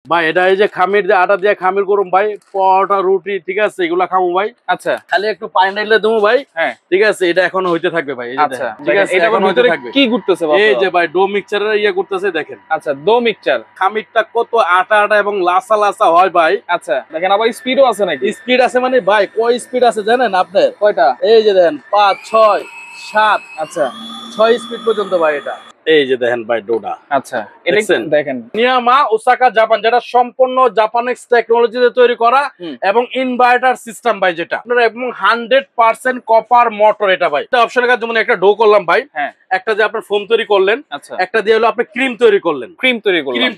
ভাই এটা এই যে খামির দিয়ে আটা দিয়ে খামির করুম ভাই, পরোটা রুটি ঠিক আছে এগুলা খামু ভাই। আচ্ছা, খালি একটু পানি ঢাইলে দেবো ভাই। হ্যাঁ ঠিক আছে, এটা এখন হইতে থাকবে ভাই। এই যে আচ্ছা, দেখেন, ঠিক আছে এটা এখন হইতে ভিতরে থাকবে। কি ঘুরতেছে এই যে ভাই ডো মিক্সচারের ইয়ে করতেছে দেখেন। আচ্ছা, ডো মিক্সচার। খামিরটা কত আটা আটা এবং লাসা লাসা হয় ভাই। আচ্ছা, দেখেন আবার স্পিডও আছে নাকি? স্পিড আছে মানে ভাই কয় স্পিড আছে জানেন আপনার? কয়টা? এই যে দেখেন 5 6 7। আচ্ছা 6 স্পিড পর্যন্ত ভাই এটা। এই যে দেখেন ভাই ডোটা। আচ্ছা, এটা দেখেন নিয়ামা ওসাকা জাপান, যেটা সম্পূর্ণ জাপানিজ টেকনোলজিতে তৈরি করা এবং ইনভার্টার সিস্টেম ভাই, যেটা আপনারা এবং 100% কপার মোটর এটা ভাই। এটা অপশনের কাজ, যেমন একটা ডো করলাম ভাই, হ্যাঁ একটা যে আপনার ফোম তৈরি করলেন, আচ্ছা একটা দিয়ে হলো আপনি ক্রিম তৈরি করলেন, ক্রিম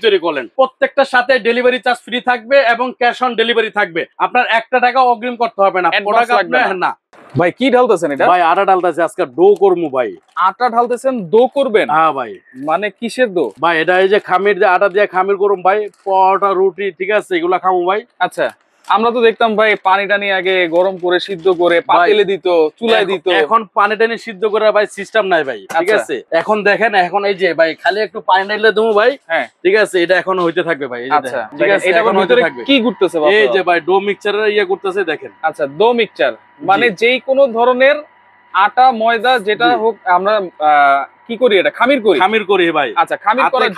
তৈরি করলেন। প্রত্যেকটার সাথে ডেলিভারি চার্জ ফ্রি থাকবে এবং ক্যাশ অন ডেলিভারি থাকবে। আপনার 1 টাকা অগ্রিম করতে হবে না, অ্যাডভান্স লাগবে না। না ভাই কি ঢালতেছেন এটা? ভাই আটা ঢালতেছে, আজকে ডো করমু ভাই। আটা ঢালতেছেন, ডো করবেন? হ্যাঁ ভাই। মানে কিসের ডো? ভাই এটা এই যে খামির দিয়ে আটা দিয়ে খামির করুম ভাই, পরোটা রুটি ঠিক আছে এগুলা খামু ভাই। আচ্ছা, আমরা তো দেখতাম ভাই পানি টানি আগে গরম করে সিদ্ধ করে পাতিলে দিত, চুলায় দিত। এখন পানি টানি সিদ্ধ করে ভাই সিস্টেম নাই ভাই, ঠিক আছে। এখন দেখেন, এখন এই যে ভাই খালি একটু পানি ঢাইলে দেবো ভাই। হ্যাঁ ঠিক আছে, এটা এখন হইতে থাকবে ভাই। আচ্ছা, ঠিক আছে, এটা ভিতরে কি ঘুরতেছে? এই যে ভাই ডো মিক্সচারের ইয়ে করতেছে দেখেন। আচ্ছা, ডো মিক্সচার মানে যেই কোনো ধরনের আটা ময়দা যেটা হোক আমরা কি করি, এটা খামির করি ভাই। আচ্ছা,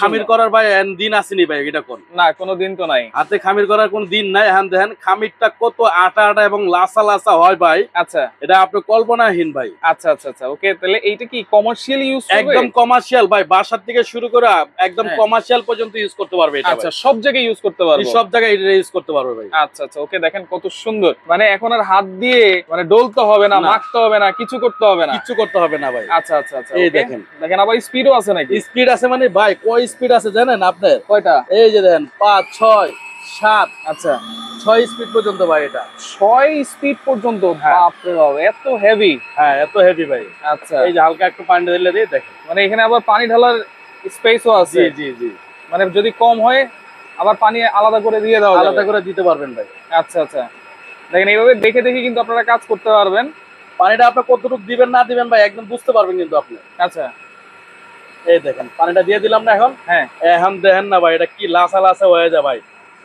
খামির করার ভাই দিন আসেনি ভাই, এটা কোন না, কোনো দিন তো নাই, হাতে খামির করার কোন দিন নাই। হ্যাঁ দেখেন খামিরটা কত আটা আটা এবং লাসা লাসা হয় ভাই। আচ্ছা, এটা আপনি কল্পনাহীন ভাই। আচ্ছা আচ্ছা আচ্ছা, ওকে, তাহলে এইটা কি কমার্শিয়াল ইউজ করবে? একদম কমার্শিয়াল ভাই, বাসার থেকে শুরু করে একদম কমার্শিয়াল পর্যন্ত ইউজ করতে পারবে এটা। আচ্ছা, সব জায়গায় ইউজ করতে পারবে, সব জায়গায় এটা ইউজ করতে পারবে ভাই। আচ্ছা আচ্ছা, ওকে, দেখেন কত সুন্দর। মানে এখন আর হাত দিয়ে মানে ডলতে হবে না, মাখতে হবে না, কিছু করতে হবে না ভাই। আচ্ছা আচ্ছা আচ্ছা, এই দেখেন আবার স্পিডও আছে নাকি? স্পিড আছে মানে ভাই কয় স্পিড আছে জানেন আপনার? কয়টা? এই যে দেখেন 5 6 7। আচ্ছা, 6 স্পিড পর্যন্ত ভাই এটা। 6 স্পিড পর্যন্ত? বাপ রে বাপ, এত হেভি। হ্যাঁ এত হেভি ভাই। আচ্ছা, এই যে হালকা একটু পানি ঢেলে দিয়ে দেখেন, মানে এখানে আবার পানি ঢালার স্পেসও আছে। জি জি জি, মানে যদি কম হয় আবার পানি আলাদা করে দিয়ে দাও, আলাদা করে দিতে পারবেন ভাই। আচ্ছা আচ্ছা, দেখেন এইভাবে দেখে দেখে কিন্তু আপনারা কাজ করতে পারবেন। পানিটা আপনি কতটুকু দিবেন না দিবেন ভাই একদম বুঝতে পারবেন কিন্তু আপনি। আচ্ছা, এই দেখেন পানিটা দিয়ে দিলাম না এখন। হ্যাঁ, এখন দেখেন না ভাই এটা কি লাসা লাসা হয়ে যায় ভাই।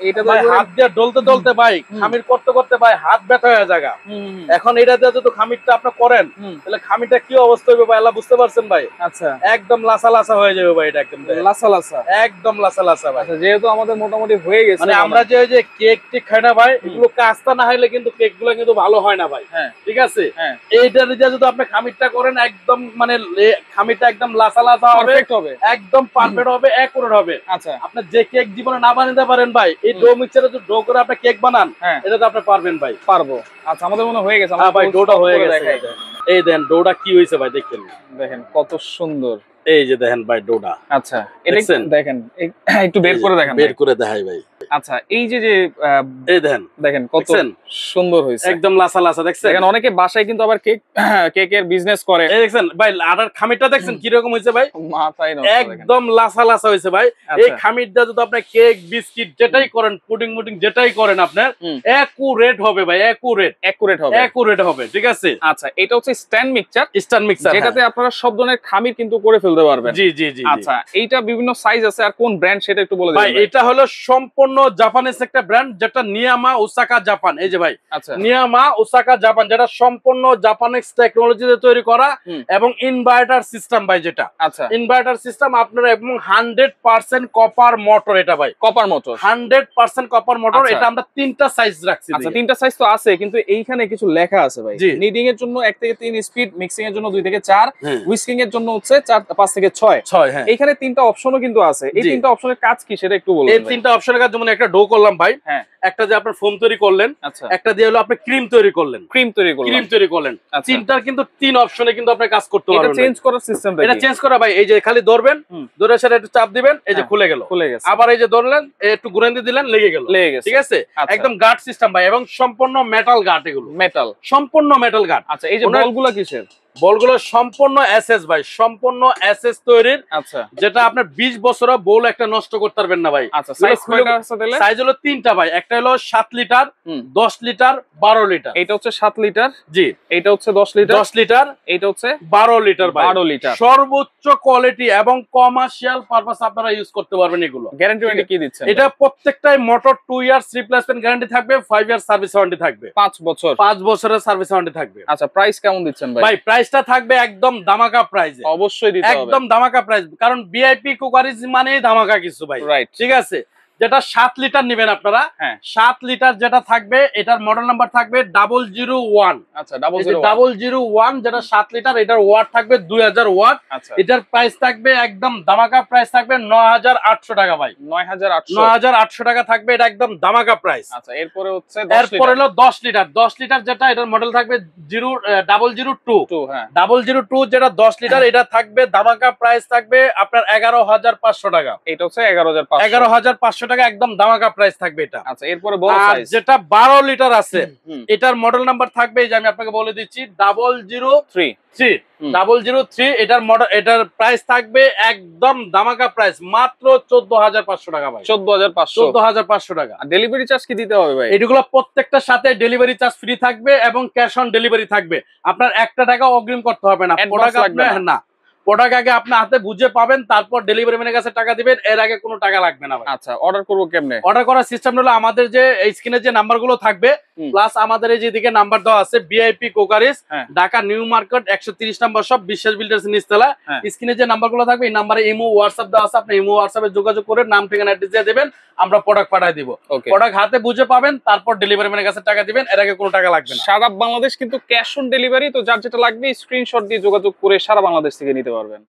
এটা তো হাত দিয়ে ডলতে ডলতে ভাই, খামির করতে করতে ভাই হাত ব্যথা হয়ে যায়। এখন এটা দিয়ে যদি খামিরটা আপনি করেন তাহলে খামিরটা কি অবস্থা হবে ভাই আল্লাহ বুঝতে পারছেন ভাই। আচ্ছা, একদম লাসা লাসা হয়ে যাবে ভাই, এটা একদম লাসা লাসা, একদম লাসা লাসা ভাই। যেহেতু আমাদের মোটামুটি হয়ে গেছে, মানে আমরা যে কেক টেক খাই না ভাই, এগুলো কাস্তা না হইলে কিন্তু কেক গুলো কিন্তু ভালো হয় না ভাই। হ্যাঁ ঠিক আছে, এইটা দিয়ে যদি আপনি খামিরটা করেন একদম মানে খামিরটা একদম লাসা লাসা হবে, একদম পারফেক্ট হবে, একুরেট হবে। আচ্ছা, আপনি যে কেক জীবনে না বানাতে পারেন ভাই, এই ডো মিক্সচারে যদি ডো করে আপনি কেক বানান এটাতে আপনি পারবেন ভাই। পারবো। আচ্ছা, আমাদের মনে হয়ে গেছে। ভাই ডোটা হয়ে গেছে, এই দেখেন ডোটা কি হয়েছে ভাই, দেখেন কত সুন্দর। এই যে দেখেন ভাই ডোটা। আচ্ছা, এটা দেখেন একটু বের করে দেখেন, বের করে দেখাই ভাই। আচ্ছা, এই যে এই দেখেন কত সুন্দর হয়েছে, একদম লাসা লাসা। দেখছেন, দেখেন অনেকে বাসায় কিন্তু আবার কেকের বিজনেস করে। এই দেখছেন ভাই আটার খামিরটা দেখছেন কি রকম হয়েছে ভাই, মাথায় নষ্ট, একদম লাসা লাসা হয়েছে ভাই। এই খামিরটা যদি আপনি কেক বিস্কিট যেটাই করেন, পুডিং মুডিং যেটাই করেন আপনার একুরেট হবে ভাই, একুরেট হবে। ঠিক আছে, আচ্ছা, এটা হচ্ছে স্ট্যান্ড মিক্সচার, যেটাতে আপনারা সব ধরনের খামির কিন্তু করে ফেলতে পারবেন। জি জি জি। আচ্ছা, এইটা বিভিন্ন সাইজ আছে, আর কোন ব্র্যান্ড সেটা একটু বলে দিন ভাই। এটা হলো সম্পূর্ণ জাপানিজ একটা ব্র্যান্ড, যেটা নিয়ামা ওসাকা জাপান। এই যে ভাই, আচ্ছা, নিয়ামা ওসাকা জাপান, যেটা সম্পূর্ণ জাপানিজ টেকনোলজিতে তৈরি করা এবং ইনভার্টার সিস্টেম ভাই, যেটা। আচ্ছা, ইনভার্টার সিস্টেম আপনারা এবং 100% কপার মোটর এটা ভাই, কপার মোটর 100% কপার মোটর। এটা আমরা 3টা সাইজ রাখছি। আচ্ছা, 3টা সাইজ তো আছে, কিন্তু এইখানে কিছু লেখা আছে ভাই। নিডিং এর জন্য 1 থেকে 3 স্পিড, মিক্সিং এর জন্য 2 থেকে 4, হুইস্কিং এর জন্য হচ্ছে 5 থেকে 6। হ্যাঁ, এইখানে 3টা অপশনও কিন্তু আছে। এই 3টা অপশনের কাজ কি সেটা একটু বলুন। এই 3টা অপশনের কাজ, যেমন একটা ডো করলাম ভাই, একটা যে আপনার ফোম তৈরি করলেন, একটা দিয়ে হলো আপনি ক্রিম তৈরি করলেন, তিনটার কিন্তু 3 অপশনে কিন্তু আপনি কাজ করতে পারবেন। এটা চেঞ্জ করার সিস্টেমটা, এটা চেঞ্জ করা ভাই, এই যে খালি ধরবেন, ধরে সেটা একটু চাপ দিবেন, এই যে খুলে গেল, আবার এই যে ধরলেন একটু ঘুরে দিয়ে দিলেন, লেগে গেল। ঠিক আছে, একদম গার্ড সিস্টেম ভাই, এবং সম্পূর্ণ মেটাল গার্ড, এগুলো মেটাল, সম্পূর্ণ মেটাল গার্ড। আচ্ছা, এই যে বলগুলো কিসের? বলগুলো সম্পূর্ণ এসএস ভাই, সম্পূর্ণ এসএস তৈরির। আচ্ছা, যেটা আপনার 20 বছর বল একটা নষ্ট করতে পারবেন না ভাই। আচ্ছা, সাইজ কয়টা আছে তাহলে? সাইজ হলো 3টা ভাই, একটা হলো 7 লিটার, 10 লিটার, 12 লিটার। এটা হচ্ছে 7 লিটার, জি। এটা হচ্ছে 10 লিটার, 10 লিটার, এটা হচ্ছে 12 লিটার ভাই। 12 লিটার। সর্বোচ্চ কোয়ালিটি এবং কমার্শিয়াল পারপাস আপনারা ইউজ করতে পারবেন এগুলো। গ্যারান্টি ওয়ারেন্টি কি দিচ্ছেন? এটা প্রত্যেকটাই মোটর 2 ইয়ার্স রিপ্লেসমেন্ট গ্যারান্টি থাকবে, 5 ইয়ার সার্ভিস ওয়ারেন্টি থাকবে, 5 বছর, 5 বছরের সার্ভিস ওয়ারেন্টি থাকবে। আচ্ছা, প্রাইস কেমন দিচ্ছেন ভাই? ভাই প্রাইসটা থাকবে একদম ধামাকা প্রাইসে। অবশ্যই দিতে হবে, একদম ধামাকা প্রাইস, কারণ ভিআইপি কুকারিজ মানেই ধামাকা কিছু ভাই। রাইট, ঠিক আছে। যেটা 7 লিটার নেবেন আপনারা, হ্যাঁ 7 লিটার যেটা থাকবে, এটার মডেল নাম্বার থাকবে 001। আচ্ছা, 001 যেটা 7 লিটার, এটার ওয়াট থাকবে 2000 ওয়াট। আচ্ছা, এটার প্রাইস থাকবে একদম ধামাকা প্রাইস থাকবে 9800 টাকা ভাই। 9800 টাকা থাকবে, এটা একদম ধামাকা প্রাইস। আচ্ছা, এরপরে হচ্ছে এরপরে হলো 10 লিটার। 10 লিটার যেটা, এটার মডেল থাকবে 002। হ্যাঁ 002 যেটা 10 লিটার, এটা থাকবে ধামাকা প্রাইস থাকবে আপনার 11500 টাকা। এটা হচ্ছে 11500 11500 টাকা একদম ধামাকা প্রাইস থাকবে এটা। আচ্ছা, এরপরে বড় আর সাইজ যেটা 12 লিটার আছে, এটার মডেল নাম্বার থাকবে, এই যে আমি আপনাকে বলে দিচ্ছি, 003। 003 এটার মডেল, এটার প্রাইস থাকবে একদম ধামাকা প্রাইস মাত্র 14500 টাকা ভাই। 14500 টাকা। ডেলিভারি চার্জ কি দিতে হবে ভাই? এগুলো প্রত্যেকটার সাথে ডেলিভারি চার্জ ফ্রি থাকবে এবং ক্যাশ অন ডেলিভারি থাকবে। আপনার 1 টাকা অগ্রিম করতে হবে না। প্রোডাক্ট লাগবে না, প্রোডাক্ট আগে আপনি হাতে বুঝে পাবেন, তারপর ডেলিভারি ম্যানের কাছে টাকা দিবেন, এর আগে কোনো টাকা লাগবে না ভাই। আচ্ছা, অর্ডার করব কেমনে? অর্ডার করার সিস্টেম হলো আমাদের যে স্ক্রিনে যে নাম্বারগুলো থাকবে, প্লাস আমাদের এই যেদিকে নাম্বার দেওয়া আছে VIP crockeries, Dhaka new market 130 নম্বর সব, বিশ্বাস বিল্ডার্স নিচতলা। স্ক্রিনে যে নাম্বারগুলো থাকবে, এই নাম্বারে ইমো হোয়াটসঅ্যাপ দেওয়া আছে, আপনি ইমো হোয়াটসঅ্যাপে যোগাযোগ করে নাম ঠিকানা অ্যাড্রেস দিয়ে দিবেন, আমরা প্রোডাক্ট পাঠিয়ে দিব। প্রোডাক্ট হাতে বুঝে পাবেন, তারপর ডেলিভারি ম্যানের কাছে টাকা দিবেন, এর আগে কোনো টাকা লাগবে না। সারা বাংলাদেশ কিন্তু ক্যাশ অন ডেলিভারি, তো যার যেটা লাগবে স্ক্রিনশট দিয়ে যোগাযোগ করে সারা বাংলাদেশ থেকে নিতে পারবেন।